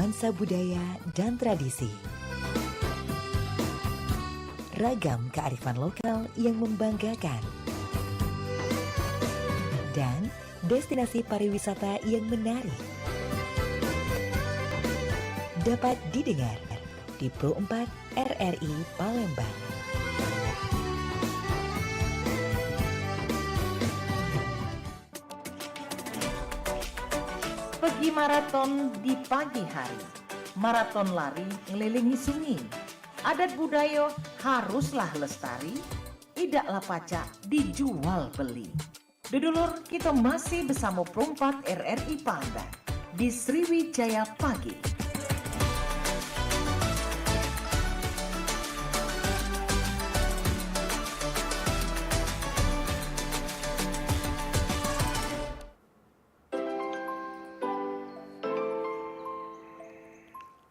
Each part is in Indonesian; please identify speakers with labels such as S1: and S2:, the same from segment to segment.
S1: nuansa budaya dan tradisi. Ragam kearifan lokal yang membanggakan. Dan destinasi pariwisata yang menarik. Dapat didengar di Pro 4 RRI Palembang.
S2: Pergi maraton di pagi hari, maraton lari ngelilingi sungai. Adat budaya haruslah lestari, idaklah pacak dijual beli. Dudulur, kita masih bersama Pro 4 RRI Palembang di Sriwijaya Pagi.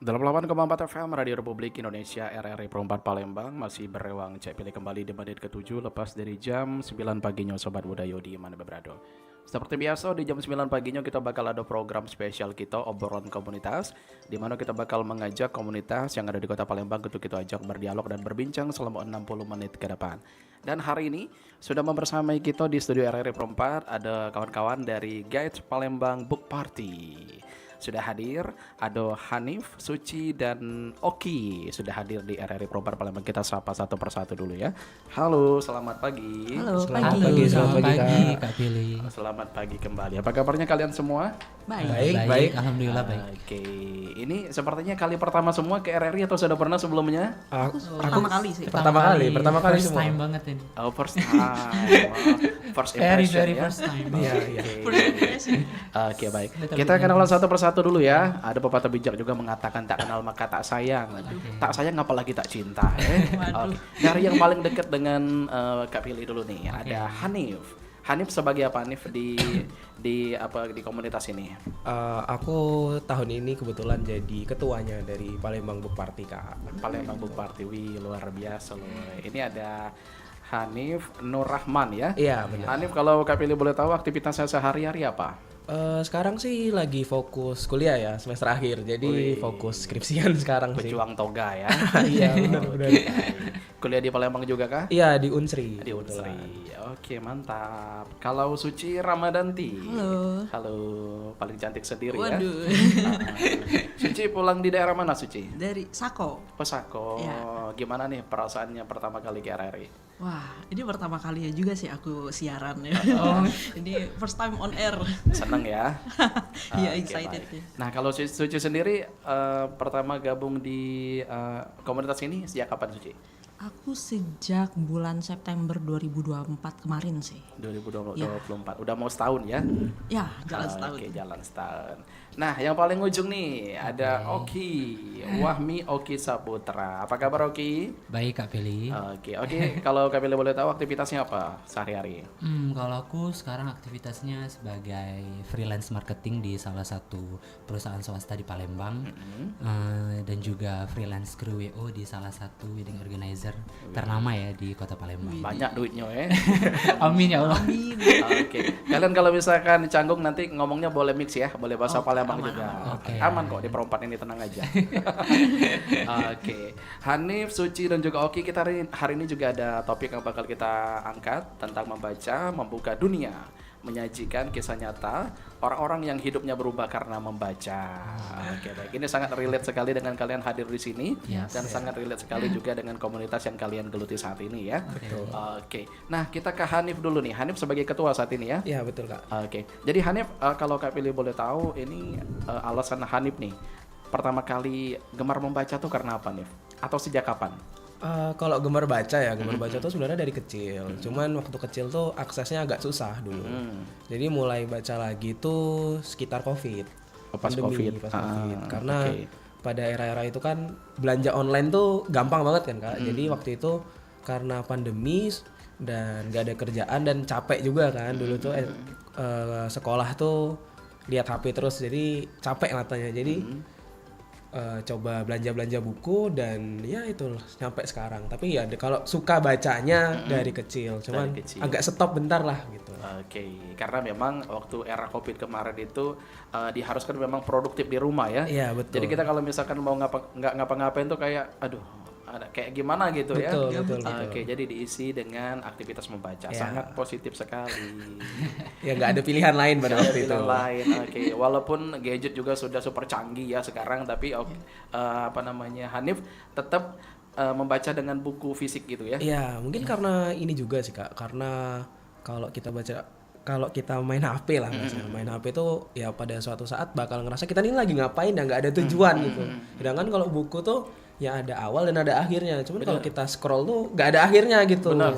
S3: Dalam 8,4 FM Radio Republik Indonesia RRI Pro 4 Palembang masih berewang cek pilih kembali di menit ke-7 lepas dari jam 9 paginya Sobat Budaya di mana berada. Seperti biasa di jam 9 paginya kita bakal ada program spesial kita obrolan komunitas di mana kita bakal mengajak komunitas yang ada di Kota Palembang untuk kita ajak berdialog dan berbincang selama 60 menit ke depan. Dan hari ini sudah membersamai kita di studio RRI Pro 4 ada kawan-kawan dari Guide Palembang Book Party. Sudah hadir, ada Hanif, Suci, dan Oki sudah hadir di RRI Pro 4 Palembang. Kita sapa satu persatu dulu ya. Halo, selamat pagi.
S4: Halo,
S5: Selamat
S4: pagi
S5: pagi Kak Billy.
S3: Selamat pagi kembali. Apa kabarnya kalian semua?
S4: Baik.
S5: Alhamdulillah baik.
S3: Oke, ini sepertinya kali pertama semua ke RRI atau sudah pernah sebelumnya?
S4: Pertama kali sih.
S5: Pertama kali
S4: First
S5: semua.
S4: time banget ini.
S3: Oh, first time. First
S4: Very
S3: impression ya.
S4: first time.
S5: Iya.
S3: Oke, baik. Kita kenalan satu persatu dulu ya. Ada pepatah bijak juga mengatakan tak kenal maka tak sayang. Tak sayang apalagi tak cinta. Oke. Dari yang paling dekat dengan Kak Pili dulu nih. Ada Hanif. Hanif sebagai apa Hanif di komunitas ini?
S5: Aku tahun ini kebetulan jadi ketuanya dari Palembang Book Party Kak.
S3: Palembang Book Party. Wih, luar biasa loh. Ini ada Hanif Nur Rahman ya.
S5: Iya benar.
S3: Hanif, kalau Kak Pili boleh tahu aktivitasnya sehari-hari apa?
S5: Sekarang sih lagi fokus kuliah ya semester akhir. Jadi fokus skripsian sekarang sih.
S3: Pejuang toga ya.
S5: Iya benar.
S3: Kuliah di Palembang juga kah?
S5: Iya di Unsri.
S3: Di Unsri. Oke, mantap. Kalau Suci Ramadanti. Halo. Paling cantik sendiri ya.
S6: Waduh.
S3: Suci pulang di daerah mana Suci?
S6: Dari Sako.
S3: Pesako.
S6: Ya.
S3: Gimana nih perasaannya pertama kali ke RRI?
S6: Wah, ini pertama kalinya juga sih aku siaran ya. Ini first time on air.
S3: Seneng ya?
S6: Iya,
S3: Oke,
S6: excited
S3: baik.
S6: ya.
S3: Nah, kalau Suci sendiri pertama gabung di komunitas ini sejak kapan Suci?
S6: Aku sejak bulan September 2024 kemarin sih.
S3: 2024. Udah mau setahun ya?
S6: Ya, jalan setahun.
S3: Oke, jalan setahun. Nah, yang paling ujung nih ada Oki, Wahmi Oki Saputra. Apa kabar Oki?
S5: Baik Kak Billy.
S3: Oke. Kalau Kak Billy boleh tahu aktivitasnya apa sehari-hari?
S5: Kalau aku sekarang aktivitasnya sebagai freelance marketing di salah satu perusahaan swasta di Palembang. Dan juga freelance crew WO di salah satu wedding organizer ternama ya di Kota Palembang.
S3: Banyak duitnya ya.
S5: Amin ya Allah.
S3: Oke. Kalian kalau misalkan canggung nanti ngomongnya boleh mix ya, boleh bahasa Palembang juga.
S5: Oke.
S3: Aman kok di perempat ini, tenang aja. Oke. Hanif, Suci dan juga Oki, kita hari ini juga ada topik yang bakal kita angkat tentang membaca, membuka dunia, menyajikan kisah nyata orang-orang yang hidupnya berubah karena membaca. Oke, baik. Ini sangat relate sekali dengan kalian hadir di sini dan sangat relate sekali juga dengan komunitas yang kalian geluti saat ini ya.
S5: Betul.
S3: Oke. Nah, kita ke Hanif dulu nih. Hanif sebagai ketua saat ini ya.
S5: Iya betul Kak.
S3: Oke. Jadi Hanif, kalau Kak Pilih boleh tahu ini alasan Hanif nih pertama kali gemar membaca tuh karena apa nih? Atau sejak kapan?
S5: Kalau gemar baca tuh sebenarnya dari kecil. Cuman waktu kecil tuh aksesnya agak susah dulu. Jadi mulai baca lagi tuh sekitar COVID.
S3: Pas COVID.
S5: Karena pada era-era itu kan belanja online tuh gampang banget kan Kak. Jadi waktu itu karena pandemi dan gak ada kerjaan dan capek juga kan dulu tuh sekolah tuh lihat HP terus jadi capek matanya. Jadi
S7: coba belanja buku dan ya itu sampai sekarang. Tapi ya kalau suka bacanya dari kecil, cuman agak stop bentar lah gitu.
S3: Oke, karena memang waktu era Covid kemarin itu diharuskan memang produktif di rumah ya.
S7: Iya, betul.
S3: Jadi kita kalau misalkan mau nggak ngapa-ngapain tuh kayak aduh ada kayak gimana gitu ya.
S7: Betul.
S3: Oke, jadi diisi dengan aktivitas membaca.
S7: Ya.
S3: Sangat positif sekali.
S7: Ya nggak ada pilihan lain pada waktu itu.
S3: Lain. Oke, walaupun gadget juga sudah super canggih ya sekarang, tapi Hanif tetap membaca dengan buku fisik gitu ya.
S7: Iya, mungkin karena ini juga sih Kak, karena kalau kita main HP lah misalnya, main HP itu ya pada suatu saat bakal ngerasa kita ini lagi ngapain dan nggak ada tujuan gitu. Sedangkan kalau buku tuh ya ada awal dan ada akhirnya. Cuman kalau kita scroll tuh nggak ada akhirnya gitu.
S3: Benar.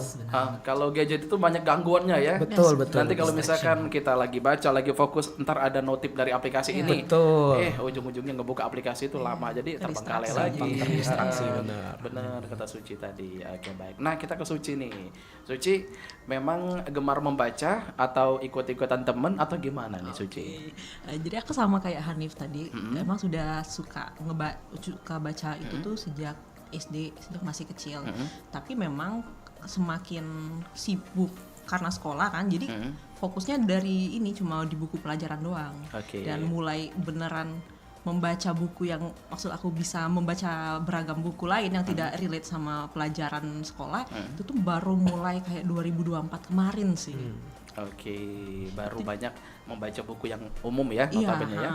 S3: Kalau gadget itu banyak gangguannya ya.
S7: Betul.
S3: Nanti kalau misalkan kita lagi baca, lagi fokus, ntar ada notif dari aplikasi ini.
S7: Betul.
S3: Ujung-ujungnya ngebuka aplikasi itu lama, jadi terbengkalai lagi.
S7: Terdistraksi, benar.
S3: Benar kata Suci tadi. Oke, baik. Nah, kita ke Suci nih. Suci memang gemar membaca atau ikut-ikutan temen atau gimana nih Suci?
S6: Jadi aku sama kayak Hanif tadi, emang sudah suka baca itu tuh sejak SD, sejak masih kecil. Tapi memang semakin sibuk karena sekolah kan, jadi fokusnya dari ini cuma di buku pelajaran doang. Dan mulai beneran membaca buku yang, maksud aku bisa membaca beragam buku lain yang tidak relate sama pelajaran sekolah, itu tuh baru mulai kayak 2024 kemarin sih.
S3: Oke, baru banyak membaca buku yang umum ya, notabene ya.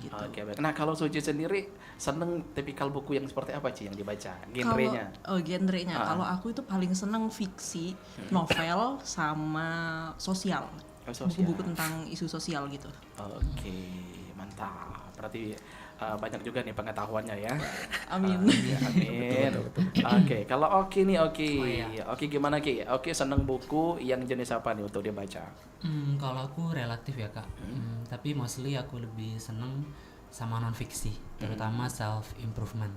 S6: Gitu.
S3: Oke, baik. Nah, kalau Suci sendiri seneng tipikal buku yang seperti apa Ci yang dibaca? Genrenya?
S6: Genrenya. Kalau aku itu paling seneng fiksi, novel, sama sosial. Buku-buku tentang isu sosial gitu.
S3: Oke, mantap. Berarti banyak juga nih pengetahuannya ya.
S6: Amin.
S3: Amin. Oke, kalau Oki nih Oki gimana Ki? Oki seneng buku yang jenis apa nih untuk dibaca?
S5: Kalau aku relatif ya Kak, tapi mostly aku lebih seneng sama non fiksi, terutama self improvement.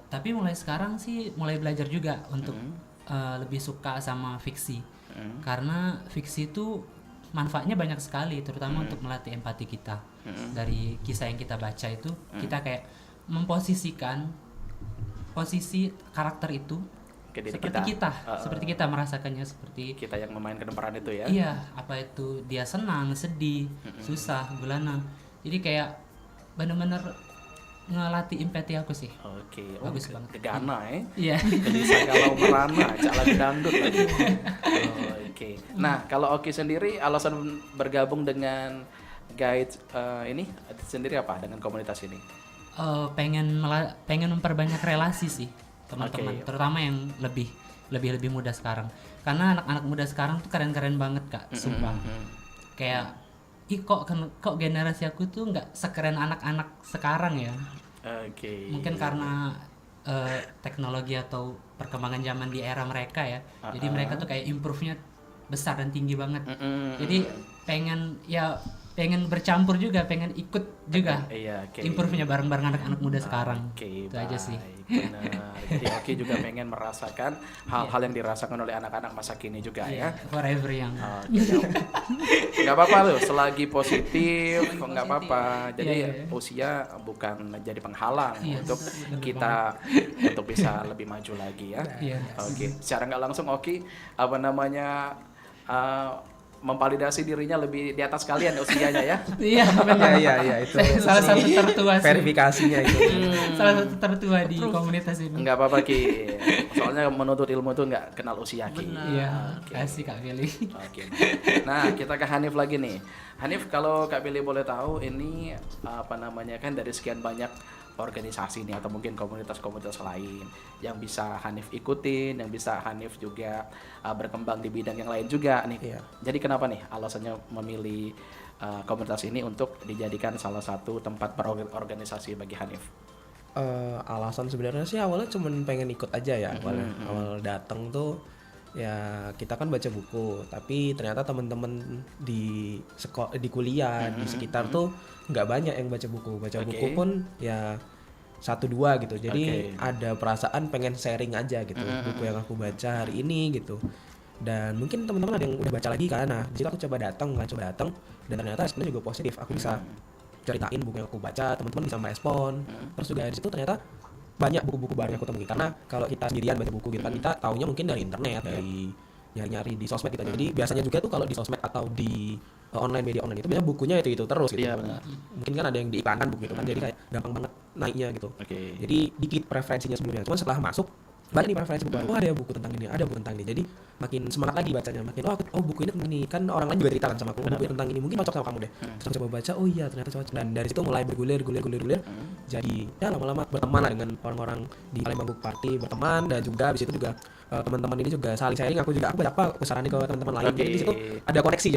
S5: Tapi mulai sekarang sih mulai belajar juga untuk lebih suka sama fiksi, karena fiksi itu manfaatnya banyak sekali, terutama untuk melatih empati kita. Dari kisah yang kita baca itu, kita kayak memposisikan posisi karakter itu seperti kita merasakannya, seperti
S3: kita yang memainkan peran itu ya.
S5: Iya, apa itu dia senang, sedih, susah, gulana. Jadi kayak benar-benar ngelatih empati aku sih.
S3: Oke,
S5: bagus banget.
S3: Gegana
S5: Iya.
S3: Gelisah kalau merana, cak lagu dangdut lagi. Oke. Nah, kalau Oki sendiri alasan bergabung dengan guide ini sendiri apa dengan komunitas ini?
S5: Pengen memperbanyak relasi sih teman-teman, terutama yang lebih muda sekarang. Karena anak-anak muda sekarang tuh keren-keren banget Kak, sumpah. Kayak kok generasi aku tuh nggak sekeren anak-anak sekarang ya. Mungkin karena teknologi atau perkembangan zaman di era mereka ya. Jadi mereka tuh kayak improve-nya besar dan tinggi banget. Jadi pengen bercampur juga, pengen ikut juga. Improve-nya bareng-bareng anak-anak muda sekarang. Itu aja sih.
S3: Benar. Jadi Oki juga pengen merasakan hal-hal yang dirasakan oleh anak-anak masa kini juga ya.
S5: Forever yang.
S3: Nggak apa-apa loh, selagi positif nggak apa-apa. Jadi usia bukan jadi penghalang untuk kita untuk bisa lebih maju lagi ya. Oke. Secara nggak langsung Oki memvalidasi dirinya lebih di atas kalian usianya ya.
S5: Iya, benar.
S7: Iya, itu.
S5: Salah satu tertua sih.
S7: Verifikasinya itu.
S5: Salah satu tertua di komunitas ini.
S3: Enggak apa-apa Ki. Soalnya menuntut ilmu itu enggak kenal usia Ki.
S5: Iya, kasih Kak Billy.
S3: Oke. Nah, kita ke Hanif lagi nih. Hanif, kalau Kak Billy boleh tahu ini kan dari sekian banyak organisasi nih atau mungkin komunitas-komunitas lain yang bisa Hanif ikutin, yang bisa Hanif juga berkembang di bidang yang lain juga nih. Jadi kenapa nih alasannya memilih komunitas ini untuk dijadikan salah satu tempat berorganisasi bagi Hanif?
S7: Alasan sebenarnya sih awalnya cuma pengen ikut aja ya. Awal datang tuh ya kita kan baca buku, tapi ternyata teman-teman di kuliah di sekitar tuh nggak banyak yang baca buku buku pun ya 1-2 gitu. Jadi ada perasaan pengen sharing aja gitu buku yang aku baca hari ini gitu. Dan mungkin teman-teman ada yang udah baca lagi kan. Nah, di situ aku coba datang dan ternyata sebenarnya juga positif. Aku bisa ceritain buku yang aku baca, teman-teman bisa merespon. Terus juga dari situ ternyata banyak buku-buku baru yang aku temui, karena kalau kita sendirian baca buku gitu kan kita taunya mungkin dari internet, dari nyari-nyari di sosmed gitu. Jadi biasanya juga tuh kalau di sosmed atau di online, media online itu biasanya bukunya itu terus gitu.
S3: Iya, benar.
S7: Mungkin kan ada yang diiklankan buku gitu kan, jadi kayak gampang banget naiknya gitu.
S3: Oke.
S7: Jadi dikit preferensinya sebelumnya, cuman setelah masuk banyak nih preferensi buku baru. Oh, ada buku tentang ini, ada buku tentang ini. Jadi makin semangat lagi bacanya, makin buku ini tentang ini. Kan orang lain juga cerita kan sama aku, buku tentang ini mungkin cocok sama kamu deh. Terus aku coba baca, oh iya ternyata cocok. Dan dari situ mulai bergulir. Jadi ya lama-lama berteman lah dengan orang-orang di Palembang Book Party, berteman, dan juga di situ juga teman-teman ini juga saling sharing. Aku baca apa, aku saranin ke teman-teman lain. Jadi di situ ada koneksi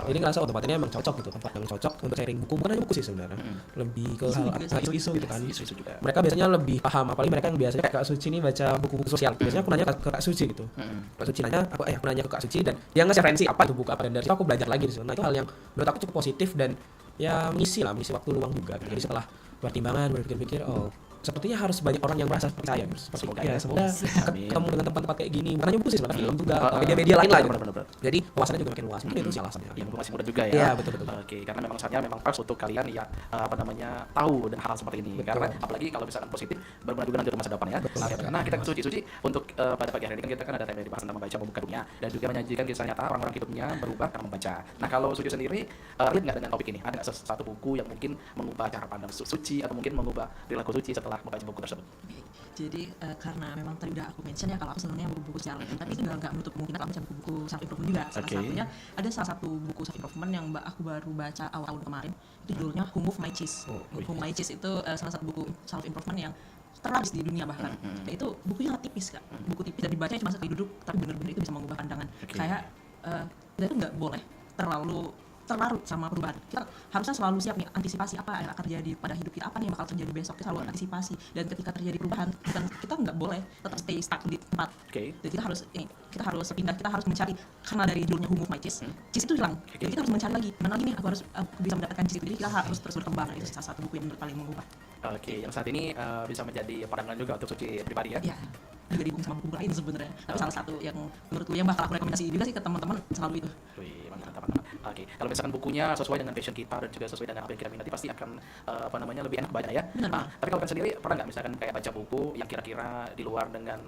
S7: jadi ngerasa tempat ini emang cocok gitu, tempat yang cocok untuk sharing buku. Bukan hanya buku sih sebenarnya, lebih ke hal isu-isu gitu kan.
S3: Isu juga.
S7: Mereka biasanya lebih paham, apalagi mereka yang biasanya kayak Kak Suci ini baca buku-buku sosial. Biasanya aku nanya ke Kak Suci gitu. Kak Suci nanya, aku nanya ke Kak Suci dan dia ngasih referensi apa itu buku apa, dan dari situ aku belajar lagi di situ. Nah, itu hal yang menurut aku cukup positif dan ya mengisi waktu luang juga. Jadi setelah pertimbangan berpikir-pikir, oh sepertinya harus banyak orang yang merasa seperti saya. Semoga ketemu dengan tempat-tempat kayak gini. Bukan hanya buku sih sebenarnya, film juga, media-media lain lah gitu. Jadi wawasannya juga makin luas. Mungkin itu sih alasannya.
S3: Yang masih muda juga ya.
S7: Iya, betul.
S3: Oke, karena memang saatnya memang pas untuk kalian ya tahu dan hal seperti ini.
S7: Betul.
S3: Karena apalagi kalau misalkan positif berguna juga nanti untuk masa depan ya. Nah, kita Suci untuk pada pagi hari ini kan kita kan ada tema yang dibahas tentang membaca membuka dunia dan juga menyajikan kisah nyata orang-orang hidupnya berubah karena membaca. Nah, kalau Suci sendiri relate nggak dengan topik ini? Ada nggak satu buku yang mungkin mengubah cara pandang Suci atau mungkin mengubah perilaku Suci setelah membaca buku tersebut?
S6: Jadi karena memang tadi udah aku mention ya kalau aku senangnya buku-buku sosial, tapi itu nggak menutup kemungkinan aku baca buku-buku self improvement juga. Salah satu buku self improvement yang aku baru baca awal tahun kemarin, itu judulnya Who Moved My Cheese. Who Moved My Cheese itu salah satu buku self improvement yang terlaris di dunia bahkan. Itu bukunya sangat tipis Kak, buku tipis dan dibacanya cuma sekali duduk, tapi benar-benar itu bisa mengubah pandangan. Kayak kita itu nggak boleh terlalu terlarut sama perubahan. Kita harusnya selalu siap nih antisipasi apa yang akan terjadi pada hidup kita, apa nih yang bakal terjadi besok. Kita selalu antisipasi, dan ketika terjadi perubahan kita nggak boleh tetap stay stuck di tempat. Jadi kita harus pindah, kita harus mencari, karena dari judulnya Who Moved My Cheese, cheese itu hilang. Jadi kita harus mencari lagi, mana lagi nih aku bisa mendapatkan cheese itu. Jadi kita harus terus berkembang. Itu salah satu buku yang menurut paling mengubah.
S3: Oke, yang saat ini bisa menjadi pandangan juga untuk Suci pribadi ya.
S6: Iya. Juga didukung sama buku lain sebenarnya. Tapi salah satu yang menurutku yang bakal aku rekomendasi juga sih ke teman-teman selalu itu.
S3: Wih, mantap. Oke, kalau misalkan bukunya sesuai dengan passion kita dan juga sesuai dengan apa yang kita minati, pasti akan lebih enak bacanya ya.
S6: Benar.
S3: Tapi kalau kalian sendiri pernah nggak misalkan kayak baca buku yang kira-kira di luar dengan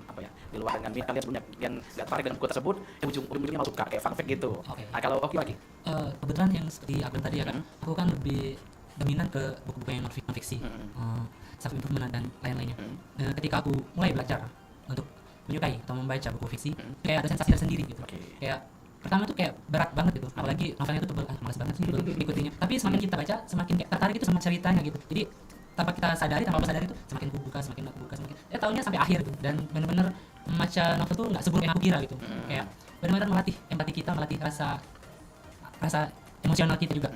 S3: minat kalian sebenarnya, yang nggak tertarik dengan buku tersebut, ujung-ujungnya malah suka kayak fun fact gitu. Nah, kalau Oki lagi?
S5: Kebetulan yang seperti Aben tadi ya kan, aku kan lebih dominan ke buku-buku yang non fiksi, self improvement dan lain-lainnya. Ketika aku mulai belajar untuk menyukai atau membaca buku fiksi, kayak ada sensasi tersendiri gitu. Kayak pertama tuh kayak berat banget gitu, apalagi novelnya tuh tebel, malas banget sih ikutinya. Tapi semakin kita baca, semakin kayak tertarik itu sama ceritanya gitu. Jadi tanpa kita sadari itu semakin aku buka, semakin tahunya sampai akhir gitu. Dan benar-benar membaca novel tuh nggak seburuk yang aku kira gitu. Kayak benar-benar melatih empati kita, melatih rasa emosional kita juga.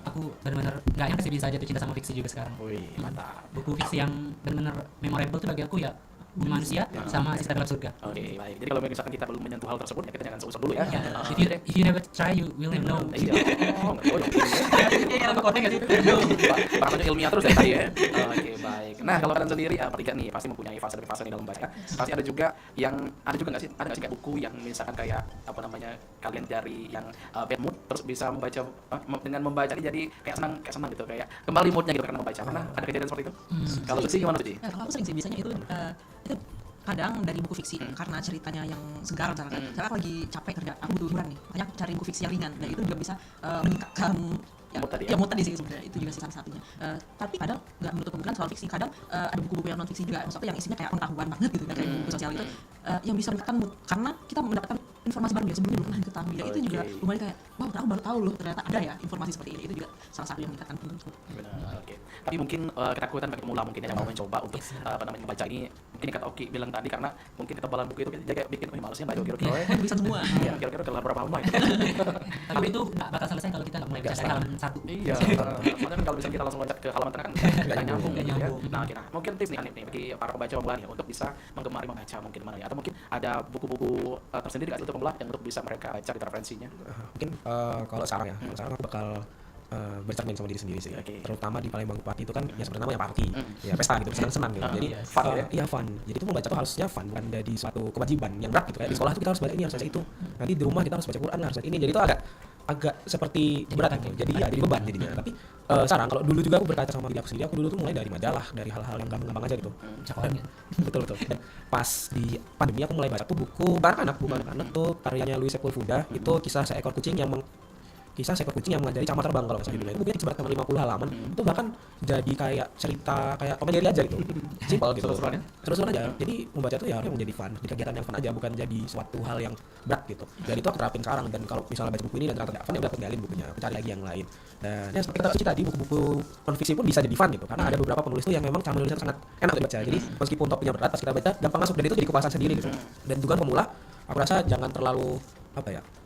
S5: Aku benar-benar nggak nyangka sih bisa jatuh cinta sama fiksi juga sekarang.
S3: Wih, mantap.
S5: Buku fiksi yang benar-benar memorable tuh bagi aku ya Bumi Manusia sama Sisa Dalam Surga.
S3: Oke, baik. Jadi kalau misalkan kita belum menyentuh hal tersebut, ya kita jangan seusah dulu ya.
S5: If you never try, you will never know.
S3: Iya. Bahkan ilmiah terus dari tadi ya. Oke, baik. Nah, kalau kalian sendiri bertiga nih pasti mempunyai fase nih dalam membaca. Pasti ada juga nggak sih kayak buku yang misalkan kayak kalian dari yang bad mood terus bisa membaca dengan membaca ini jadi kayak senang gitu, kayak kembali moodnya gitu karena membaca. Karena ada kejadian seperti itu. Kalau Suci gimana Suci?
S6: Kalau aku sering sih biasanya itu kadang dari buku fiksi karena ceritanya yang segar misalkan. Saya lagi capek kerja, aku butuh hiburan nih, makanya aku cari buku fiksi yang ringan. Dan itu juga bisa meningkatkan mood tadi sih sebenarnya. Itu juga sih salah satunya. Tapi kadang nggak menutup kemungkinan soal fiksi, kadang ada buku-buku yang non fiksi juga, maksudnya yang isinya kayak pengetahuan banget gitu, kayak buku sosial itu yang bisa meningkatkan mood karena kita mendapatkan informasi baru yang sebelumnya belum pernah diketahui. Dan itu juga lumayan kayak wow, aku baru tahu loh ternyata ada ya informasi seperti ini. Itu juga salah satu yang meningkatkan mood.
S3: Benar, oke. Tapi mungkin ketakutan bagi pemula mungkin yang mau mencoba untuk membaca ini, mungkin kata Oki bilang tadi karena mungkin kita balan buku itu jadi kayak bikin malesnya baca kira-kira.
S6: Bisa semua.
S3: Iya, kira-kira kelar berapa halaman.
S5: Tapi itu nggak bakal selesai kalau kita nggak mulai baca dari halaman 1.
S3: Iya. Soalnya kan kalau misalnya kita langsung loncat ke halaman tengah kan nggak nyambung gitu ya. Nah, mungkin tips nih bagi para pembaca pemula nih untuk bisa menggemari membaca mungkin mana ya, atau mungkin ada buku-buku tersendiri nggak untuk pemula yang untuk bisa mereka cari referensinya.
S7: Mungkin kalau sekarang aku bakal bercermin sama diri sendiri sih. Terutama di Palembang Party itu kan ya seperti namanya party, ya pesta gitu, senang-senang gitu. Jadi fun ya. Iya fun. Jadi itu membaca tuh harusnya fun, bukan jadi suatu kewajiban yang berat gitu. Kayak di sekolah tuh kita harus baca ini, harus baca itu. Nanti di rumah kita harus baca Quran, harus baca ini. Jadi itu agak agak seperti berat gitu. Jadi ya jadi beban jadinya. Tapi sekarang kalau dulu juga aku berkaca sama diri aku sendiri, aku dulu tuh mulai dari majalah, dari hal-hal yang gampang-gampang aja gitu. Betul. Dan pas di pandemi aku mulai baca tuh buku anak-anak tuh karyanya Louis Sepulveda, itu kisah seekor kucing yang mengajari camar terbang kalau nggak salah judulnya. Itu bukunya seberat 50 halaman. Itu bahkan jadi kayak cerita kayak komedi aja gitu. Simpel gitu. Seru-seruan aja. Jadi membaca tuh ya harusnya menjadi fun, jadi kegiatan yang fun aja, bukan jadi suatu hal yang berat gitu. Dan itu aku terapin sekarang, dan kalau misalnya baca buku ini dan ternyata nggak fun, ya udah aku tinggalin bukunya, aku cari lagi yang lain. Dan ya seperti kata Suci tadi, buku-buku non-fiksi pun bisa jadi fun gitu, karena ada beberapa penulis tuh yang memang cara menulisnya sangat enak untuk dibaca. Jadi meskipun topiknya berat, pas kita baca gampang masuk, dan itu jadi kupasan sendiri gitu. Dan juga pemula, aku rasa jangan terlalu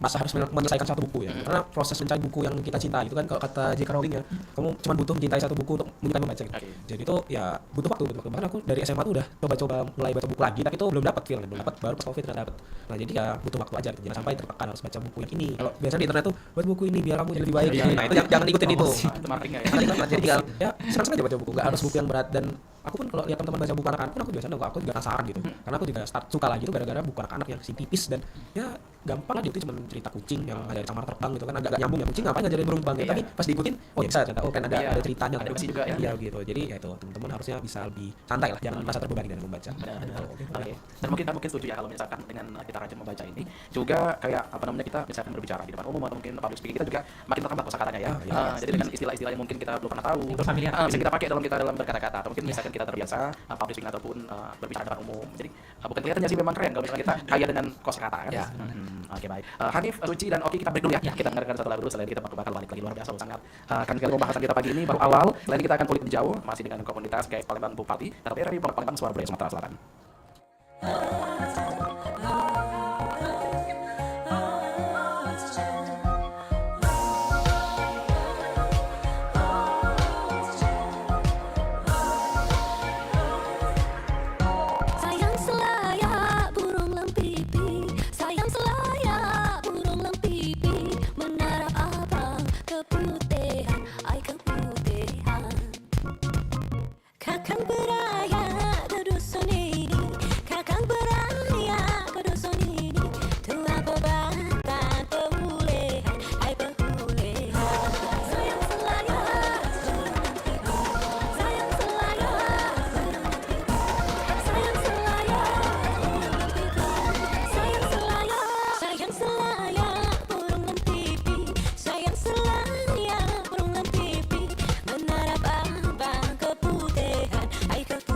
S7: masa harus menyelesaikan satu buku ya, karena proses mencari buku yang kita cintai itu kan, kalau kata J.K. Rowling ya, kamu cuma butuh mencintai satu buku untuk menyukai membaca gitu. Jadi itu ya butuh waktu. Bahkan aku dari SMA tuh udah coba mulai baca buku lagi, tapi itu belum dapat feel, baru pas COVID udah dapat. Nah jadi ya butuh waktu aja gitu, jangan sampai tertekan harus baca buku yang ini. Kalau biasanya di internet tuh buat buku ini biar kamu jadi lebih baik. Nah itu jangan ikutin itu. Jadi ya senang aja baca buku, nggak harus buku yang berat. Dan aku pun kalau lihat teman-teman baca buku anak-anak pun aku biasanya aku juga penasaran gitu, karena aku juga suka lagi tuh gara-gara buku anak-anak yang tipis dan ya gampang aja. Itu cuma cerita kucing yang ngajarin camar terbang gitu kan, agak nyambung ya, kucing ngapain ngajarin burung terbang gitu, tapi pas diikutin oh ya bisa ternyata, oh kan ada ceritanya, ada juga ya. Iya gitu. Jadi ya itu teman-teman harusnya bisa lebih santai lah, jangan merasa terbebani dalam membaca.
S3: Oke. Dan mungkin setuju ya kalau misalkan dengan kita rajin membaca ini juga kayak kita misalkan berbicara di depan umum atau mungkin public speaking, kita juga makin bertambah kosakatanya ya. Jadi dengan istilah-istilah yang mungkin kita belum pernah tahu, bisa kita pakai dalam berkata-kata, atau mungkin misalkan kita terbiasa public speaking ataupun berbicara depan umum. Jadi bukan kelihatannya sih memang keren kalau misalkan kita kaya dengan kosakata kan. Oke, baik. Hanif, Suci, dan Oki, kita break dulu ya. Kita dengarkan satu lagu dulu, setelah itu kita bakal balik lagi. Luar biasa sangat kan sekali pembahasan kita pagi ini baru awal. Lain kita akan kulik jauh masih dengan komunitas kayak Palembang Bupati, tapi RRI Palembang Suara Budaya Sumatera Selatan.
S8: Sayang selayak burung lempipi, sayang selayak burung lempipi, menara abang keputihan, ai keputihan. Kakang beraya ke dusun ini, kakang beraya ke dusun ini, tua bebatan pemulihan, ai pemulihan. Sayang selayak burung lempipi, sayang selayak burung lempipi, sayang selayak burung lempipi, sayang selayak burung lempipi, menara abang keputihan, ai keputihan.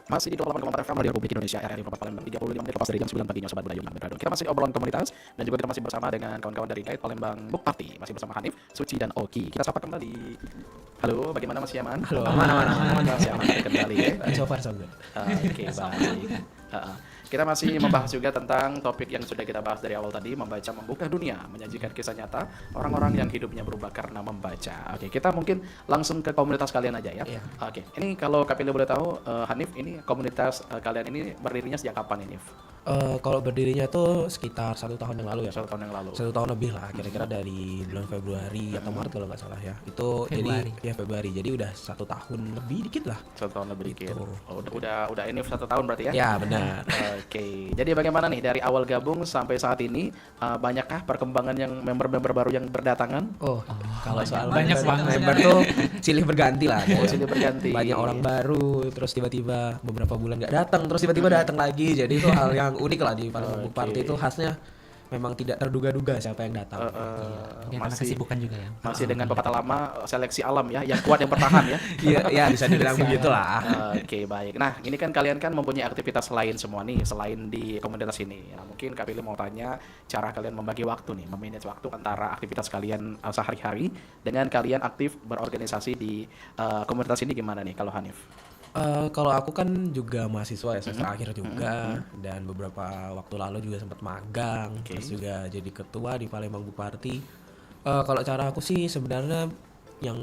S3: Masih di 28,4 FM Radio Republik Indonesia RRI Provinsi Palembang 35 menit lepas dari jam 9 pagi Sobat Budaya Iman Beradon. Kita masih di obrolan komunitas dan juga kita masih bersama dengan kawan-kawan dari Guide Palembang Book Party. Masih bersama Hanif, Suci dan Oki. Kita sapa kembali. Halo, bagaimana Mas Yaman?
S7: Halo, aman.
S3: Masih aman kembali ya.
S7: So far so good.
S3: Oke, baik. Kita masih membahas juga tentang topik yang sudah kita bahas dari awal tadi, membaca membuka dunia, menyajikan kisah nyata orang-orang yang hidupnya berubah karena membaca. Oke, kita mungkin langsung ke komunitas kalian aja ya.
S7: Iya.
S3: Oke, ini kalau Kapil boleh tahu, Hanif, ini komunitas kalian ini berdirinya sejak kapan ini?
S7: Kalau berdirinya tuh sekitar 1 tahun yang lalu ya.
S3: 1 tahun yang lalu.
S7: 1 tahun lebih lah, kira-kira dari bulan Februari atau Maret kalau nggak salah ya. Itu
S5: Februari.
S7: jadi ya Februari. Jadi udah 1 tahun lebih dikit lah.
S3: 1 tahun lebih dikit.
S7: Gitu.
S3: Oh, udah ini 1 tahun berarti ya?
S7: Ya benar.
S3: Oke, jadi bagaimana nih dari awal gabung sampai saat ini, banyakkah perkembangan yang member-member baru yang berdatangan?
S7: Oh, kalau soal
S5: banyak banget.
S7: member tuh silih berganti lah.
S3: Oh, silih berganti.
S7: Banyak orang baru, terus tiba-tiba beberapa bulan nggak datang, terus tiba-tiba datang lagi. Jadi itu hal yang unik lah di Palembang Book Party itu khasnya memang tidak terduga-duga siapa yang datang.
S5: Ya, karena kesibukan juga ya.
S3: Masih dengan pepatah lama, seleksi alam ya, yang kuat yang bertahan ya.
S7: Iya, ya bisa dibilang begitulah.
S3: Oke, baik. Nah, ini kan kalian kan mempunyai aktivitas lain semua nih selain di komunitas ini. Nah, mungkin Kak Pilih mau tanya cara kalian membagi waktu nih, memanage waktu antara aktivitas kalian sehari-hari dengan kalian aktif berorganisasi di komunitas ini gimana nih kalau Hanif?
S7: Kalau aku kan juga mahasiswa ya, semester akhir juga, dan beberapa waktu lalu juga sempat magang, terus juga jadi ketua di Palembang Book Party. Kalau cara aku sih sebenarnya yang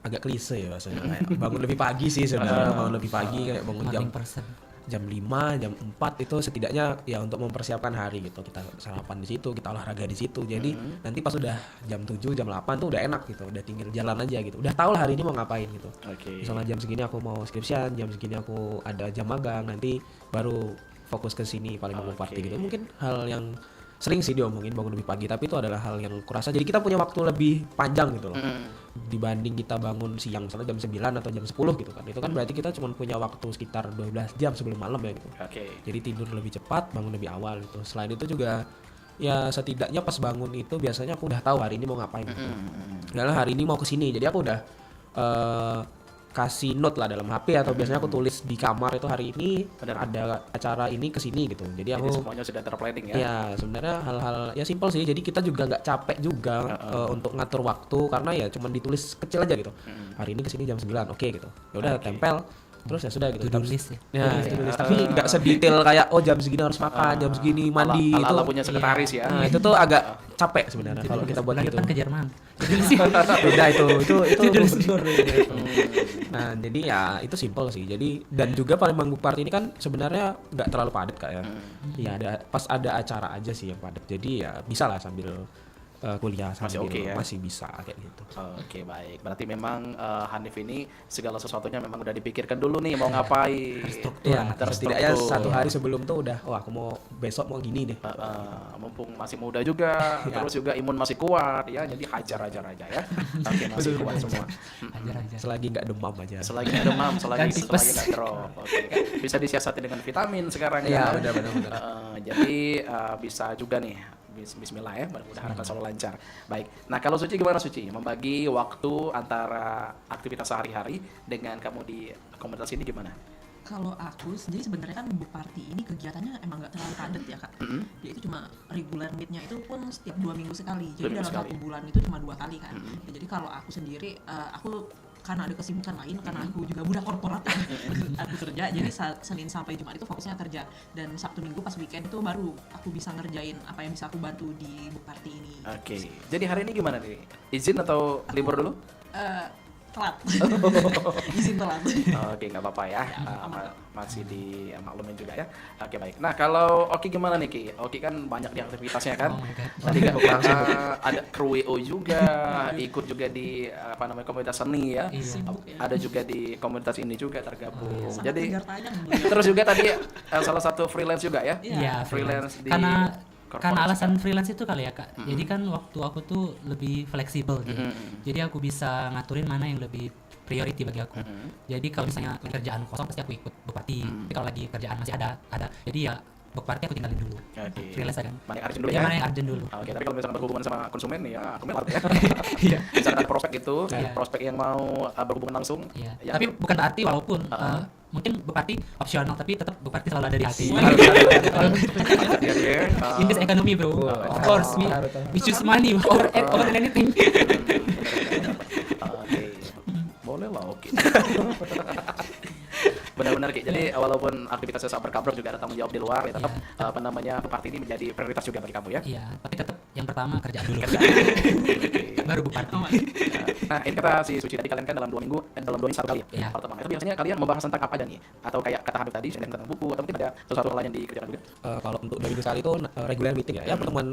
S7: agak klise ya rasanya, kayak bangun lebih pagi sih sebenarnya, bangun lebih pagi kayak bangun
S5: Morning person.
S7: jam 5, jam 4 itu setidaknya ya untuk mempersiapkan hari gitu. Kita sarapan di situ, kita olahraga di situ. Jadi nanti pas udah jam 7, jam 8 tuh udah enak gitu. Udah tinggal jalan aja gitu. Udah tahu lah hari ini mau ngapain gitu.
S3: Oke.
S7: Misalnya jam segini aku mau skripsian, jam segini aku ada jam magang, nanti baru fokus ke sini paling mau party gitu. Mungkin hal yang sering sih diomongin bangun lebih pagi, tapi itu adalah hal yang kurasa jadi kita punya waktu lebih panjang gitu loh. Dibanding kita bangun siang misalnya jam 9 atau jam 10 gitu kan. Itu kan berarti kita cuma punya waktu sekitar 12 jam sebelum malam ya gitu.
S3: Oke.
S7: Jadi tidur lebih cepat, bangun lebih awal gitu. Selain itu juga ya setidaknya pas bangun itu biasanya aku udah tahu hari ini mau ngapain gitu. Adalah hari ini mau ke sini. Jadi aku udah kasih note lah dalam HP atau biasanya aku tulis di kamar itu hari ini ada acara ini ke sini gitu. Jadi aku
S3: semuanya sudah terplanning ya.
S7: ya sebenarnya hal-hal ya simpel sih. Jadi kita juga nggak capek juga untuk ngatur waktu karena ya cuma ditulis kecil aja gitu. Hari ini ke sini jam 9. Oke gitu. Ya udah tempel. Terus ya sudah gitu.
S5: To-do list ya.
S7: Ya, to-do list. Tapi nggak sedetail kayak oh jam segini harus makan, jam segini mandi itu.
S3: Ala punya sekretaris ya.
S7: Nah, itu tuh agak capek sebenarnya kalau kita buat
S5: Bulan
S7: gitu.
S5: depan ke Jerman.
S7: Beda itu gubernur. Nah, jadi ya itu simpel sih. Jadi dan juga Palembang Book Party ini kan sebenarnya nggak terlalu padat Kak ya. Ya ada pas ada acara aja sih yang padat. Jadi ya bisa lah sambil kuliah sambil masih bisa kayak gitu.
S3: Oke, baik. Berarti memang Hanif ini segala sesuatunya memang udah dipikirkan dulu nih mau ngapain.
S7: Ya,
S3: Terstruktur.
S7: setidaknya 1 hari sebelum tuh udah aku mau besok mau gini deh.
S3: Mumpung masih muda juga, terus juga imun masih kuat ya, jadi hajar aja ya. Oke, masih kuat semua.
S5: Ajar-ajar.
S7: Selagi nggak demam aja.
S3: Selagi nggak demam, selagi
S5: tipes.
S3: nggak drop. Oke, kan? Bisa disiasati dengan vitamin sekarang
S7: Iya,
S3: ya.
S7: benar.
S3: Jadi bisa juga nih. Bismillah ya, mudah-mudahan akan selalu lancar. Baik. Nah, kalau Suci gimana Suci? Membagi waktu antara aktivitas sehari-hari dengan kamu di komunitas ini gimana?
S6: Kalau aku, jadi sebenarnya kan book party ini kegiatannya emang nggak terlalu padat ya Kak. Dia itu cuma regular meet-nya itu pun setiap 2 minggu sekali. Jadi dalam 1 bulan itu cuma 2 kali kan. Ya, jadi kalau aku sendiri, aku karena ada kesibukan lain, karena aku juga budak korporat aku kerja, jadi Senin sampai Jumat itu fokusnya kerja, dan Sabtu Minggu pas weekend itu baru aku bisa ngerjain apa yang bisa aku bantu di book party ini.
S3: Oke. Jadi hari ini gimana nih? Izin atau libur dulu?
S6: Telat. Izin telat.
S3: Oke, nggak apa-apa ya. Masih di maklumin juga ya. Oke, baik. Nah, kalau Oki gimana nih, Ki? Oki kan banyak di aktivitasnya kan.
S5: Oh my God.
S3: Tadi kan ada kru WO juga, ikut juga di apa namanya komunitas seni ya.
S5: Iya.
S3: Ada juga di komunitas ini juga tergabung.
S6: Sangat
S3: Jadi
S6: kejar tayang.
S3: terus juga tadi salah satu freelance juga ya.
S5: Iya,
S3: freelance di
S5: karena
S3: korporasi.
S5: alasan freelance itu kali ya Kak. Jadi kan waktu aku tuh lebih fleksibel gitu. Jadi aku bisa ngaturin mana yang lebih priority bagi aku. Jadi kalau misalnya kerjaan kosong pasti aku ikut Bupati. Tapi kalau lagi kerjaan masih ada. Jadi ya Bupati aku tinggalin dulu.
S3: Oke.
S5: Freelance aja.
S3: Mana yang urgent dulu
S5: Ya,
S3: ya.
S5: mana yang urgent dulu.
S3: Oke, tapi kalau misalkan berhubungan sama konsumen ya aku melar ya.
S5: Iya.
S3: Misalkan ada prospek itu,
S5: Iya.
S3: prospek yang mau berhubungan langsung.
S5: Iya.
S3: yang
S5: Tapi bukan berarti walaupun mungkin Bupati opsional tapi tetap Bupati selalu ada di hati. In this economy bro, of course we choose money over than anything.
S3: Oke. Boleh lah, oke. Benar-benar Ki. Jadi walaupun aktivitasnya sangat berkabrok juga ada tanggung jawab di luar ya tetap apa namanya Bupati ini menjadi prioritas juga bagi kamu ya.
S5: Iya, tapi tetap yang pertama kerjaan dulu.
S3: Oke.
S5: Baru Bupati.
S3: Nah, ini kata si Suci tadi kalian kan dalam 2 minggu dalam 2 minggu 1 kali ya.
S5: Iya.
S3: Pertemuan. Itu biasanya kalian membahas tentang apa aja nih? Atau kayak kata Habib tadi, sharing tentang buku atau mungkin ada sesuatu hal lain yang dikerjakan juga?
S7: Kalau untuk 2 minggu sekali itu regular meeting ya pertemuan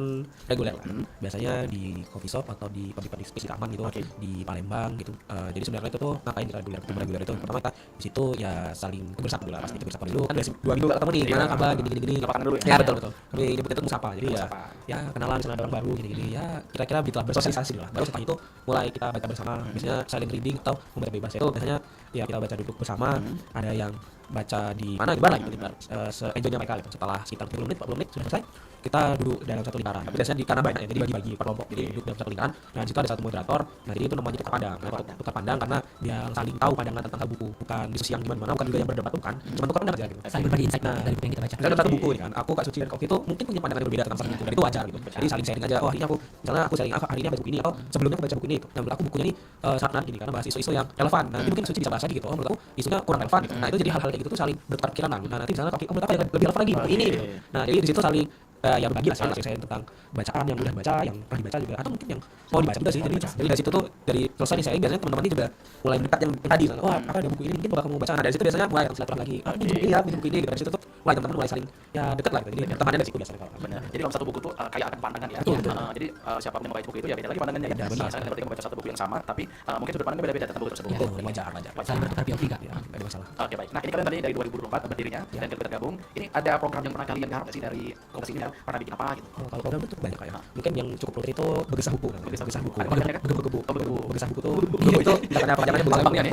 S7: reguler lah. Biasanya di coffee shop atau di public space di taman gitu,
S3: Oke.
S7: di Palembang gitu. Jadi sebenarnya itu tuh ngapain di reguler itu? Pertama kita di situ ya saling bersapa dulu lah, pasti bersapa dulu. Kan udah 2 minggu gak ketemu nih, gimana kabar gini.
S3: Lapangan dulu ya?
S7: Ya betul. Kami nyebut itu musapa. Jadi ya,
S3: Musapa.
S7: ya kenalan misalnya ada orang baru gini. Ya kira-kira begitulah bersosialisasi dulu lah. Baru setelah itu mulai kita baca bersama. Biasanya saling reading atau membaca bebas itu biasanya ya kita baca duduk bersama. Ada yang baca di mana di bar lah gitu, di bar se-enjoynya mereka gitu. Setelah sekitar 30 menit 40 menit sudah selesai, kita duduk dalam satu lingkaran. Tapi biasanya karena banyak ya, jadi bagi-bagi per kelompok. Jadi duduk dalam satu lingkaran. Dan di situ ada satu moderator. Nah, jadi itu namanya tukar pandang. Nah, tukar pandang karena dia saling tahu pandangan tentang buku, bukan diskusi yang gimana, bukan juga yang berdebat, bukan. Cuma tukar pandang aja gitu.
S5: Saling berbagi insight
S7: Nah,
S5: dari buku yang kita baca.
S7: misalnya satu buku nih kan, aku Kak Suci dan Kak Oki itu mungkin punya pandangan yang berbeda tentang satu buku, dan itu wajar gitu. Jadi saling sharing aja. Oh, ini aku misalnya aku sharing hari ini baca buku ini atau sebelumnya aku baca buku ini gitu. Nah, menurut aku bukunya ini sangat menarik gini karena bahas isu-isu yang relevan. Nah, nanti mungkin Suci bisa bahas lagi gitu. Oh, menurut aku isunya kurang relevan gitu. Nah, itu jadi hal-hal kayak gitu tuh saling bertukar pikiran. Nah, nanti misalnya Kak Oki, oh, menurut apa yang lebih relevan lagi buku ini gitu. Nah, jadi di situ saling ya berbagi lah saya tentang bacaan yang udah baca, yang pernah dibaca juga atau mungkin yang mau dibaca juga sih. Jadi dari situ tuh dari selesai nih saya biasanya teman-teman ini juga mulai mendekat yang tadi misalnya, wah apa ada buku ini mungkin bakal mau baca. Nah, dari situ biasanya mulai silaturahmi lagi. Ah, ini buku ini ya, ini buku ini gitu. Dari situ tuh mulai teman-teman mulai saling ya dekat lah gitu. Jadi temannya dari situ biasanya kalau.
S3: Benar. Jadi dalam satu buku tuh kaya akan pandangan ya.
S7: Betul.
S3: Jadi siapapun yang membaca buku itu ya beda lagi pandangannya ya. Misalnya berarti membaca satu buku yang sama tapi mungkin sudut pandangnya beda-beda tentang buku tersebut.
S7: Betul, wajar.
S5: Saling bertukar POV Kak.
S7: Ya, enggak ada masalah.
S3: Oke, baik. Nah, ini kalian tadi dari 2024 berdirinya dan kita bergabung. Ini ada program yang pernah kalian garap nggak sih dari komunitas ini ya? Pernah bikin apa gitu?
S7: Kalau program itu banyak kayak mungkin yang cukup populer itu bergesah buku. Bergesah buku.
S3: Ada programnya kan?
S7: Gebu-gebu.
S3: Oh, gebu.
S7: Bergesah buku tuh. Buku itu karena panjangnya buku Palembang ya.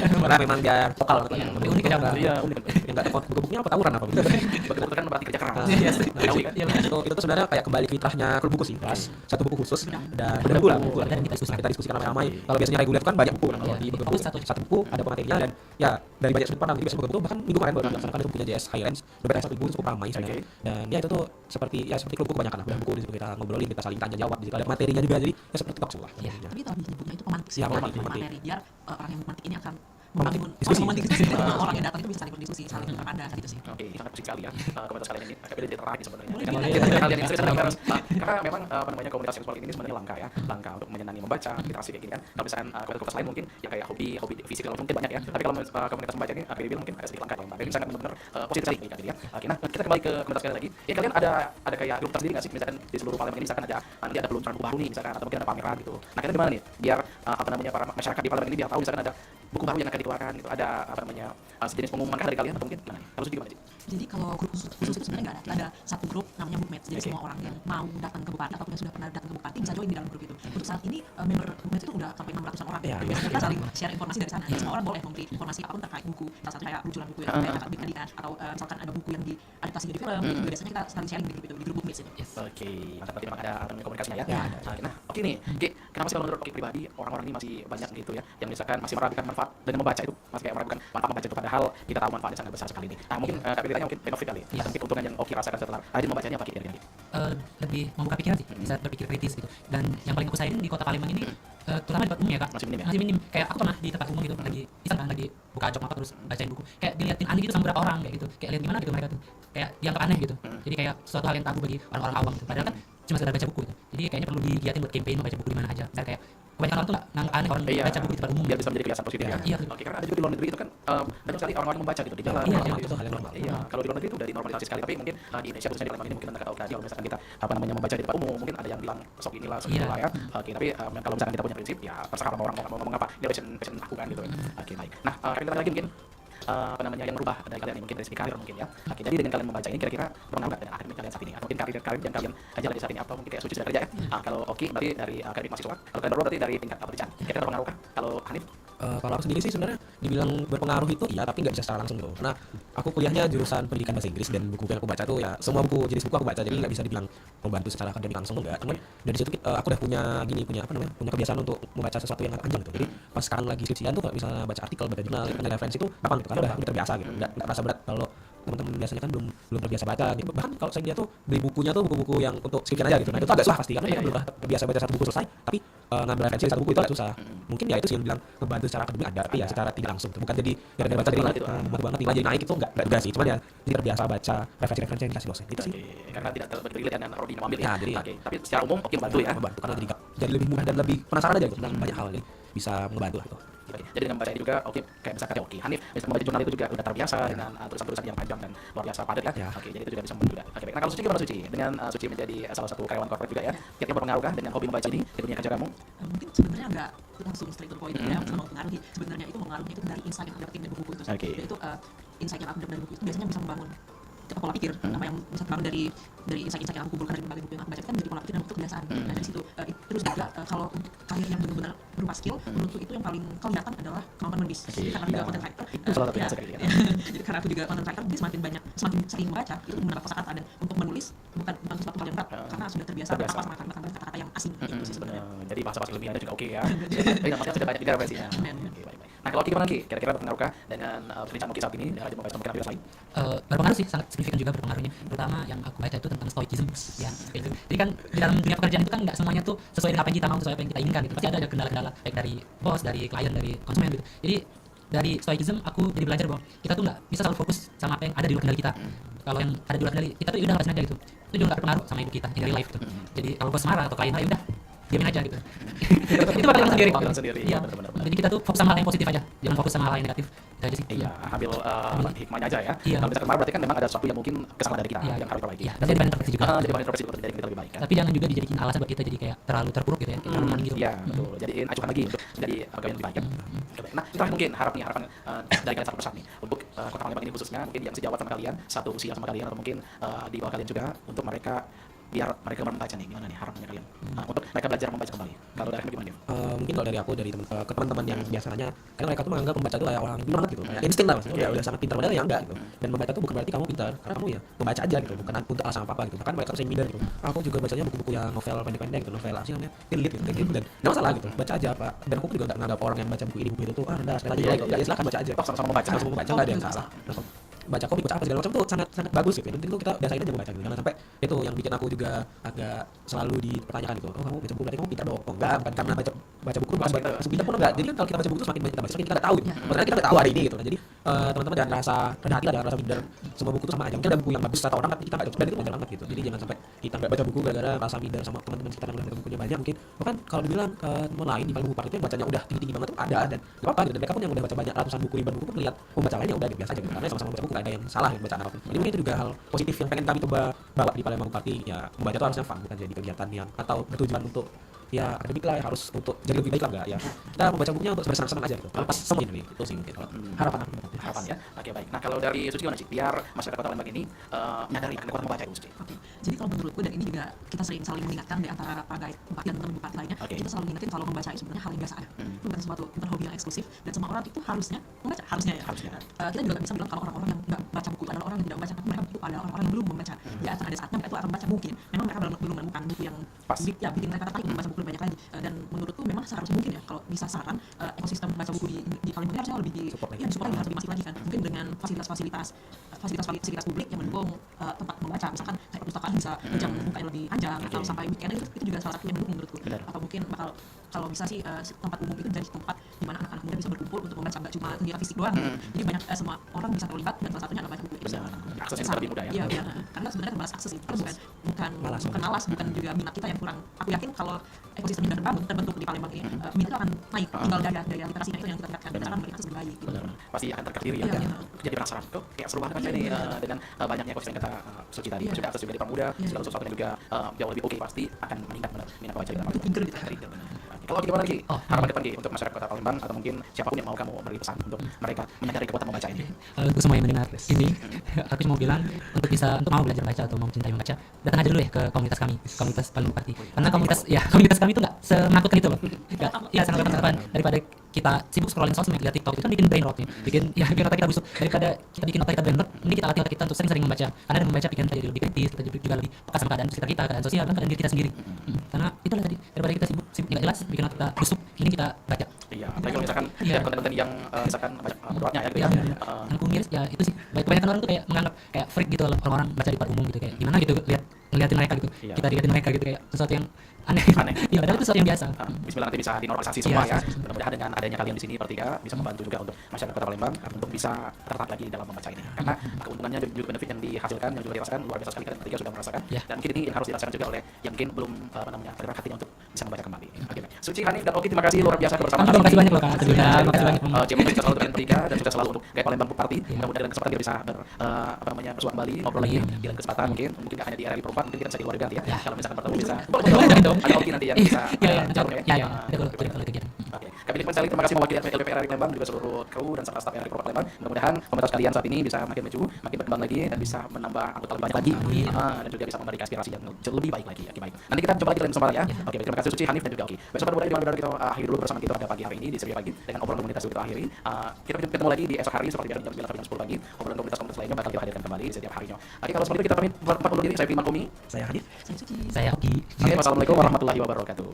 S7: Karena memang dia lokal kan.
S5: Lebih unik aja, Bang.
S3: Iya, unik.
S7: Yang enggak tahu buku-bukunya apa tawuran apa gitu.
S3: Betul kan berarti kerja keras.
S7: Iya,
S3: Tahu kan?
S7: itu tuh sebenarnya kayak kembali fitrahnya klub buku sih. Kelas satu buku khusus dan beda buku lah.
S5: Dan kita diskusi.
S7: Nah, kita diskusikan ramai-ramai. Kalau biasanya reguler itu kan banyak buku. Nah, kalau
S5: Iya,
S7: di
S5: ini
S7: buku
S5: fokus satu
S7: buku ada pematerinya dan ya dari banyak sudut pandang. Jadi biasanya buku bahkan minggu kemarin baru dilaksanakan itu bukunya JS Highlands. Beberapa satu buku cukup ramai sebenarnya. Dan ya itu tuh seperti klub buku kebanyakan lah. Buku di situ kita ngobrolin, kita saling tanya jawab. Di situ ada materinya juga jadi ya seperti talk show lah.
S5: Iya.
S6: Tapi kalau disebutnya itu pemantik sih,
S7: Iya,
S6: bukan
S7: pemantik.
S6: materi. Biar orang yang memantik ini akan
S7: Memantik
S6: membangun
S7: diskusi.
S6: memantik diskusi. Orang yang datang itu bisa saling berdiskusi, saling berpandang gitu sih.
S3: Oke, ini sangat positif sekali ya komunitas kalian ini. Tapi dia tertarik sebenarnya.
S6: Boleh,
S3: Karena
S6: boleh.
S3: kita kalian ini serius harus karena memang apa namanya komunitas yang seperti ini sebenarnya langka ya, langka untuk menyenangi membaca, literasi kayak gini kan. Kalau misalnya komunitas lain mungkin ya kayak hobi fisik kalau mungkin banyak ya. Tapi kalau komunitas membaca ini bilang mungkin agak sedikit langka ya. Jadi sangat benar-benar positif sekali kayak gitu ya. Oke, nah kita kembali ke komunitas kalian lagi. Ya kalian ada kayak grup tersendiri nggak sih? Misalkan di seluruh Palembang ini misalkan ada nanti ada peluncuran buku baru nih misalkan atau mungkin ada pameran gitu. Nah kalian gimana nih? Biar apa namanya para masyarakat di Palembang ini biar tahu misalkan ada buku baru yang akan dikeluarkan gitu. Ada apa namanya sejenis pengumuman kah dari kalian atau mungkin gimana nih? Kalau gimana sih?
S6: Jadi kalau grup khusus itu sebenarnya nggak ada. Ada satu grup namanya Bookmates. Jadi semua orang yang mau datang ke Bupati ataupun yang sudah pernah datang ke Bupati bisa join di dalam grup itu. Untuk saat ini member Bookmates itu udah sampai 600-an orang.
S7: Iya,
S6: Biasanya kita saling share informasi dari sana. Jadi semua orang boleh memberi informasi apapun terkait buku. Salah satu kayak luncuran buku yang kayak kakak tadi kan, atau misalkan ada buku yang diadaptasi jadi film. Itu biasanya kita saling sharing di grup itu, di grup Bookmates itu.
S3: Oke, mantap berarti memang ada apa namanya komunikasinya ya.
S7: Ya, ada.
S3: Nah, oke nih, Oke, kenapa sih kalau menurut Oki pribadi orang-orang ini masih banyak gitu ya yang misalkan masih meragukan manfaat dan membaca itu masih kayak meragukan manfaat membaca itu padahal kita tahu manfaatnya sangat besar sekali nih. Nah, mungkin tapi ditanya mungkin benefit kali. Atau mungkin keuntungan yang Oki rasakan setelah rajin membacanya apa kira-kira?
S5: Lebih membuka pikiran sih, bisa berpikir kritis gitu. Dan yang paling aku sayangin di kota Palembang ini, terutama di tempat umum ya Kak,
S3: Masih minim ya?
S5: masih minim. Kayak aku pernah di tempat umum gitu, lagi iseng kan, lagi buka jok apa terus bacain buku, kayak diliatin aneh gitu sama beberapa orang kayak gitu, kayak lihat gimana gitu mereka tuh, kayak dianggap aneh gitu. Jadi kayak suatu hal yang tabu bagi orang-orang awam gitu. Padahal kan cuma sekedar baca buku gitu. Jadi kayaknya perlu diliatin buat campaign membaca buku di mana aja. Misalnya kayak kebanyakan orang tuh nggak aneh orang
S3: Iya,
S5: baca buku di tempat umum.
S3: biar bisa menjadi kebiasaan positif ya.
S5: Iya.
S3: Oke, karena ada juga di luar negeri itu kan banyak sekali orang-orang membaca gitu di jalan.
S5: Iya,
S3: gitu.
S7: itu hal yang normal.
S3: Iya, kalau di luar negeri itu udah dinormalisasi sekali, tapi mungkin di Indonesia khususnya di Palembang ini mungkin anda tahu tadi kalau misalkan kita membaca di tempat umum, mungkin ada yang bilang sok inilah, sok
S5: Iya.
S3: inilah ya. Oke, tapi kalau misalkan kita punya prinsip ya terserah orang mau ngomong apa, dia passion aku kan gitu. Oke, baik. Nah, kita lagi mungkin yang merubah dari kalian ini mungkin dari segi karir mungkin ya. Oke, jadi dengan kalian membaca ini kira-kira berpengaruh nggak dengan akademik kalian saat ini atau mungkin karir yang kalian jalani saat ini atau mungkin kayak Suci sudah kerja ya. Kalau Oki berarti dari akademik mahasiswa, kalau kalian berubah berarti dari tingkat pekerjaan. Kira-kira berpengaruh kah? Kalau Hanif?
S7: Kalau aku sendiri sih sebenarnya dibilang berpengaruh itu iya, tapi nggak bisa secara langsung tuh. Karena aku kuliahnya jurusan pendidikan bahasa Inggris dan buku yang aku baca tuh ya semua buku jenis buku aku baca, jadi nggak bisa dibilang membantu secara akademik langsung enggak. Cuman dari situ aku udah punya kebiasaan untuk membaca sesuatu yang panjang gitu. Jadi pas sekarang lagi skripsian tuh kalau misalnya baca artikel, baca jurnal, punya referensi itu gampang gitu kan udah terbiasa gitu. Nggak terasa berat. Kalau teman-teman biasanya kan belum terbiasa baca gitu. Bahkan kalau saya lihat tuh beli bukunya tuh buku-buku yang untuk skripsian aja gitu. Nah, itu agak susah pasti karena kita belum terbiasa baca satu buku selesai, tapi ngambil referensi dari satu buku itu agak susah. Mungkin ya itu sih yang bilang membantu secara akademik ada, tapi ya secara tidak langsung. Bukan jadi gara-gara baca jadi membantu banget nilai jadi naik itu enggak juga sih. Cuman ya jadi terbiasa baca referensi yang dikasih dosen. Itu sih.
S3: Karena tidak terlihat dengan Rodi ambil ya.
S7: Ya, jadi
S3: Oke, tapi secara umum Oki membantu ya.
S7: membantu karena jadi lebih mudah dan lebih penasaran aja gitu tentang banyak hal, jadi bisa membantu lah gitu.
S3: Jadi dengan membaca ini juga Oki kayak misalkan Oki Hanif bisa membaca jurnal itu juga udah terbiasa dengan tulisan-tulisan yang panjang dan luar biasa padat ya.
S7: Ya.
S3: Oke, jadi itu juga bisa membantu juga. Oke, baik. Nah, kalau Suci gimana Suci? Dengan Suci menjadi salah satu karyawan corporate juga ya. Kira-kira berpengaruh kah dengan hobi membaca ini di dunia kerja kamu?
S6: Mungkin sebenarnya nggak langsung straight to the point ya, sama mempengaruhi. Sebenarnya itu mengaruhnya itu dari insight yang aku dapetin dari buku itu.
S3: Oke.
S6: Yaitu insight yang aku dapat dari buku itu biasanya bisa membangun pola pikir. Apa yang bisa terbangun dari insight-insight yang aku kumpulkan dari berbagai buku yang aku baca itu kan menjadi pola pikir dan bentuk kebiasaan. Nah, dari situ terus juga kalau untuk karir yang benar-benar berupa skill, menurutku itu yang paling kelihatan adalah kemampuan menulis. Karena juga content writer
S3: Itu salah satu yang sekali ya.
S6: Jadi karena aku juga content writer, jadi semakin sering membaca itu menambah kosakata, dan untuk menulis bukan sesuatu hal yang berat karena sudah terbiasa berapa sama kata-kata yang asing gitu sih sebenarnya.
S3: Jadi bahasa-bahasa lebih Anda juga oke ya. Tapi nampaknya sudah banyak juga referensinya. Oke, baik. Nah, kalau Oki gimana Ki? Kira-kira berpengaruh kah dengan perbincangan Oki saat ini dengan rajin membaca mungkin aktivitas lain?
S5: Berpengaruh sih, sangat signifikan juga berpengaruhnya, terutama yang aku baca itu tentang stoicism ya kayak gitu. Jadi kan di dalam dunia pekerjaan itu kan nggak semuanya tuh sesuai dengan apa yang kita mau, sesuai apa yang kita inginkan gitu. Pasti ada kendala-kendala baik dari bos, dari klien, dari konsumen gitu. Jadi dari stoicism aku jadi belajar bahwa kita tuh nggak bisa selalu fokus sama apa yang ada di luar kendali kita. Kalau yang ada di luar kendali kita tuh udah ngerasain aja gitu, itu juga nggak berpengaruh sama hidup kita in real life tuh. Jadi kalau bos marah atau klien marah, ya udah diamin aja gitu. Itu bakal hilang sendiri. Iya. Jadi kita tuh fokus sama hal yang positif aja, jangan fokus sama hal yang negatif. Itu aja sih.
S3: Iya, ambil hikmahnya aja ya.
S5: Iya.
S3: Kalau misalkan marah berarti kan memang ada sesuatu yang mungkin kesalahan dari kita
S5: Iya.
S3: yang harus perbaiki.
S5: Iya, dan jadi bahan introspeksi juga.
S3: Jadi bahan introspeksi untuk menjadi kita lebih baik kan.
S5: Tapi jangan juga dijadikan alasan buat kita jadi kayak terlalu terpuruk gitu ya, kayak terlalu gitu.
S3: Iya, betul. Jadiin acuan lagi untuk jadi pegawai yang lebih baik ya. Oke, baik. Nah, itu mungkin harapan dari kalian satu persatu nih untuk Kota Palembang ini khususnya mungkin yang sejawat sama kalian, satu usia sama kalian atau mungkin di bawah kalian juga untuk mereka biar mereka membaca nih, gimana nih harapannya kalian untuk mereka belajar membaca kembali. Kalau dari gimana Dev?
S7: Mungkin kalau dari aku dari ke teman-teman yang biasanya karena mereka tuh menganggap membaca itu kayak orang pintar banget gitu, kayak insting lah maksudnya udah sangat pintar, padahal ya enggak gitu. Dan membaca itu bukan berarti kamu pintar, karena kamu ya membaca aja gitu, bukan untuk alasan apa gitu. Bahkan mereka sering minder gitu. Aku juga bacanya buku-buku yang novel pendek-pendek gitu, novel apa sih namanya, tit gitu, kayak gitu, dan nggak masalah gitu, baca aja apa. Dan aku juga nggak menganggap orang yang baca buku ini buku itu tuh rendah sekali aja gitu, ya silakan baca aja.
S3: Sama-sama membaca.
S7: Sama-sama membaca nggak ada yang salah. Baca komik, baca apa segala macam tuh sangat bagus gitu. Penting tuh kita biasain aja membaca gitu. Jangan sampai itu yang bikin aku juga agak selalu dipertanyakan gitu. Oh, kamu baca buku berarti kamu pintar dong. Oh, enggak, bukan karena baca buku bukan masuk pintar pun enggak. Jadi kan kalau kita baca buku tuh semakin banyak kita baca, semakin kita enggak tahu gitu. Maksudnya kita enggak tahu hari ini gitu. Nah, jadi teman-teman jangan rasa rendah hati lah, jangan rasa minder. Semua buku tuh sama aja. Mungkin ada buku yang bagus kata orang tapi kita enggak coba, itu wajar banget gitu. Jadi jangan sampai kita enggak baca buku gara-gara rasa minder sama teman-teman sekitar yang udah baca bukunya banyak mungkin. Bahkan kalau dibilang ke teman lain di paling buku itu yang bacanya udah tinggi-tinggi banget tuh ada, dan enggak apa-apa gitu. Dan mereka pun yang udah baca banyak ratusan buku, ribuan buku pun lihat membaca lainnya udah biasa aja gitu. Karena sama-sama baca buku enggak ada yang salah gitu bacaan apapun. Jadi mungkin itu juga hal positif yang pengen kami coba bawa di Palembang Party. Ya membaca itu harusnya fun, bukan jadi kegiatan yang atau bertujuan untuk ya akademik lah, harus untuk jadi lebih baik lah enggak ya. Kita membaca bukunya untuk bersenang-senang aja gitu. Lepas semua ini itu sih mungkin harapan
S3: ya. Oke, baik. Nah, kalau dari Suci gimana sih biar masyarakat Kota Palembang ini menyadari akan kekuatan membaca itu Suci?
S6: Oke. Jadi kalau menurutku, dan ini juga kita sering saling mengingatkan di antara Pak Guide Bupati dan teman bupati lainnya, kita selalu mengingatkan kalau membaca itu sebenarnya hal yang biasa ada. Itu bukan bukan hobi yang eksklusif, dan semua orang itu harusnya membaca, harusnya ya. Kita juga bisa bilang kalau orang-orang yang nggak baca buku adalah orang yang tidak membaca, tapi mereka itu adalah orang-orang yang belum membaca. Ya akan ada saatnya mereka itu akan membaca, mungkin memang mereka belum menemukan buku yang pas ya bikin mereka tertarik membaca buku lebih banyak lagi. Dan menurutku memang seharusnya mungkin ya kalau bisa saran ekosistem membaca buku di Palembang ini harusnya lebih disupport lagi, harus lebih masif lagi kan. Mungkin dengan fasilitas publik yang mendukung tempat membaca, misalkan kayak perpustakaan bisa jam buka yang lebih panjang atau sampai weekend, itu juga salah satu yang mendukung menurutku. Atau mungkin bakal kalau bisa sih tempat umum itu jadi tempat di mana anak-anak muda bisa berkumpul untuk membaca, nggak cuma kegiatan fisik doang. Jadi banyak semua orang bisa terlibat dan salah satunya adalah baca buku.
S3: Benar. Aksesnya lebih mudah ya.
S6: Iya, iya. Karena sebenarnya terbatas akses itu kan bukan malas, bukan juga minat kita yang kurang. Aku yakin kalau ekosistem ini sudah terbentuk di Palembang ini, minat itu akan naik. Tinggal daya literasinya itu yang kita tingkatkan. Kita akan berikan akses lebih baik. Gitu.
S3: Benar. Pasti akan terkait diri ya.
S6: Iya, iya.
S3: Jadi penasaran tuh kayak seru banget baca ini dengan banyaknya ekosistem yang kata Suci tadi. Sudah akses juga di pemuda, segala sesuatunya juga jauh lebih oke, pasti akan meningkat benar minat membaca kita.
S6: Pinter gitu.
S3: Kalau gimana lagi harapan depan untuk masyarakat Kota Palembang atau mungkin siapapun yang mau kamu beri pesan untuk mereka menyadari kekuatan membaca ini?
S5: Untuk semua yang mendengar ini, aku cuma mau bilang untuk mau belajar baca atau mau mencintai membaca, datang aja dulu ya ke komunitas kami, komunitas Palembang Party. Karena komunitas kami itu nggak semenakutkan itu loh. Iya, sangat menakutkan daripada kita sibuk scrolling sosmed, lihat TikTok itu kan bikin brain rot ya, bikin otak kita busuk. Daripada kita bikin otak kita brain rot, ini kita latih otak kita untuk sering-sering membaca. Karena dengan membaca pikiran kita jadi lebih kritis, kita juga lebih peka sama keadaan sekitar kita, keadaan sosial, dan keadaan diri kita sendiri. Karena itulah tadi, daripada kita sibuk nggak jelas, bikin otak kita busuk, ini kita baca.
S3: Iya, apalagi kalau misalkan lihat konten-konten yang misalkan banyak mudaratnya ya gitu ya.
S5: Aku miris ya itu sih. Kebanyakan orang tuh kayak menganggap kayak freak gitu loh, orang-orang baca di depan umum gitu, kayak gimana gitu ngeliatin mereka gitu.
S3: Iya.
S5: Kita liatin mereka gitu kayak sesuatu yang aneh. Iya, padahal itu sesuatu yang biasa.
S3: Bismillah nanti bisa dinormalisasi semua
S5: Iya,
S3: ya. Mudah-mudahan dengan adanya kalian di sini bertiga bisa membantu juga untuk masyarakat Kota Palembang untuk bisa tertarik lagi dalam membaca ini. Karena keuntungannya dan juga benefit yang dihasilkan yang juga dirasakan luar biasa sekali, kalian bertiga sudah merasakan.
S5: Iya.
S3: Dan mungkin ini yang harus dirasakan juga oleh yang mungkin belum tergerak hatinya untuk bisa membaca kembali. Oke. Suci, Hanif dan Oki, terima kasih luar biasa kebersamaan.
S5: Terima kasih banyak loh Kak. Terima kasih banyak.
S3: Cuma sukses selalu kalian bertiga dan sukses selalu untuk Gaya Palembang Party. Mudah-mudahan dengan kesempatan kita bisa bersuah kembali, ngobrol lagi di lain kesempatan mungkin nggak hanya di RRI Perempat, mungkin kita bisa di luar ganti ya. Kalau misalkan bertemu bisa ada Oki nanti yang bisa jarum ya.
S5: Iya, kalau kegiatan.
S3: Oke, kami ucapkan sekali terima kasih mewakili LPP RRI Palembang juga seluruh kru dan serta staf RRI Perempat Palembang. Mudah-mudahan komunitas kalian saat ini bisa makin maju, makin berkembang lagi dan bisa menambah anggota lebih banyak lagi dan juga bisa memberikan aspirasi yang lebih baik lagi. Oke, baik. Nanti kita coba lagi dalam kesempatan ya. Oke, terima kasih Suci, Hanif dan juga Oki. Besok pada di mana kita akhiri dulu bersama kita pada pagi hari ini di seri pagi dengan obrolan komunitas kita akhiri. Kita ketemu lagi di esok hari seperti biasa jam 9 sampai jam 10 pagi. Obrolan komunitas lainnya bakal kita hadirkan kembali setiap harinya. Oke, kalau seperti itu kita pamit undur diri. Saya Firman Kumi, saya Hanif,
S5: Saya Oki.
S3: Oke, wassalamualaikum warahmatullahi wabarakatuh.